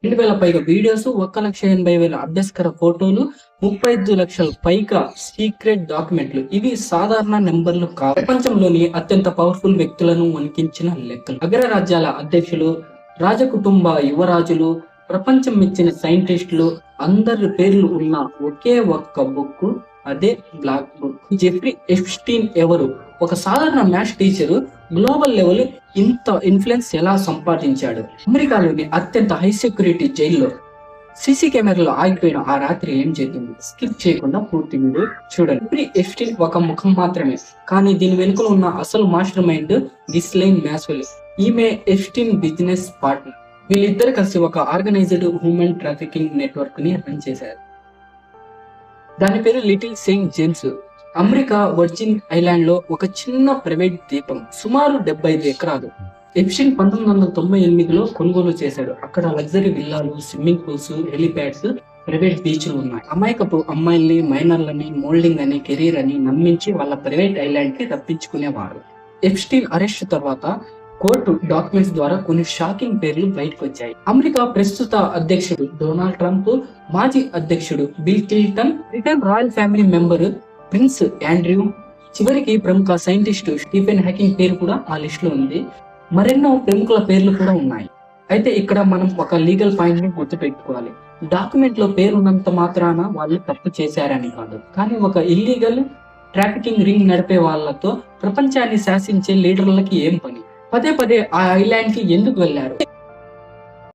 2,000 పైగా వీడియోస్, 1,80,000 అభ్యస్కర ఫోటోలు, 35 లక్షల పైగా సీక్రెట్ డాక్యుమెంట్లు. ఇవి సాధారణ నెంబర్లు కావు. ప్రపంచంలోని అత్యంత పవర్ఫుల్ వ్యక్తులను వణికించిన లెక్కలు. అగ్రరాజ్యాల అధ్యక్షులు, రాజకుటుంబ యువరాజులు, ప్రపంచం మెచ్చిన సైంటిస్టులు అందరి పేర్లు ఉన్న ఒకే ఒక్క బుక్, అదే బ్లాక్ బుక్. జెఫ్రీ ఎప్స్టీన్ ఎవరు? ఒక సాధారణ మ్యాథ్స్ టీచరు గ్లోబల్ లెవెల్ ఇంత ఇన్ఫ్లుయెన్స్ ఎలా సంపాదించాడు? అమెరికాలోని అత్యంత హై సెక్యూరిటీ జైల్లో సీసీ కెమెరాలో ఆగిపోయిన ఆ రాత్రి ఏం జరిగింది? స్కిప్ చేయకుండా పూర్తి వీడియో చూడండి. జెఫ్రీ ఎప్స్టీన్ ఒక ముఖం మాత్రమే, కానీ దీని వెనుక ఉన్న అసలు మాస్టర్ మైండ్ గిస్లెయిన్ మ్యాక్స్వెల్. ఈమె ఎప్స్టీన్ బిజినెస్ పార్ట్నర్. వీళ్ళిద్దరు కలిసి ఒక ఆర్గనైజ్డ్ హ్యూమన్ ట్రాఫికింగ్ నెట్వర్క్ ని రన్ చేశారు. దాని పేరు little Saint James. America virgin island లో ఒక చిన్న ప్రైవేట్ ద్వీపం, సుమారు 75 ఎకరాలు. ఎప్స్టీన్ 1998లో కొనుగోలు చేశాడు. అక్కడ లగ్జరీ విల్లాలు, స్విమ్మింగ్ పూల్స్, హెలిప్యాడ్స్, ప్రైవేట్ బీచ్లు ఉన్నాయి. అమాయకపు అమ్మాయిల్ని, మైనర్లని మోల్డింగ్ అని, కెరీర్ అని నమ్మించి వాళ్ళ ప్రైవేట్ ఐలాండ్ కి తప్పించుకునేవారు. ఎప్స్టీన్ అరెస్ట్ తర్వాత కోర్టు డాక్యుమెంట్స్ ద్వారా కొన్ని షాకింగ్ పేర్లు బయటకు వచ్చాయి. అమెరికా ప్రస్తుత అధ్యక్షుడు డొనాల్డ్ ట్రంప్, మాజీ అధ్యక్షుడు bill Clinton, Britain royal family member prince Andrew, చివరికి ప్రముఖ సైంటిస్ట్ స్టీఫెన్ హాకింగ్ పేరు కూడా ఆ లిస్ట్ లో ఉంది. మరెన్నో ప్రముఖుల పేర్లు కూడా ఉన్నాయి. అయితే ఇక్కడ మనం ఒక లీగల్ పాయింట్ ని గుర్తుపెట్టుకోవాలి. డాక్యుమెంట్ లో పేరున్నంత మాత్రాన వాళ్ళు తప్పు చేశారని కాదు, కానీ ఒక ఇల్లీగల్ ట్రాఫికింగ్ రింగ్ నడిపే వాళ్ళతో ప్రపంచాన్ని శాసించే లీడర్లకి ఏం పని? పదే పదే ఆ ఐలాండ్ కి ఎందుకు వెళ్లారు?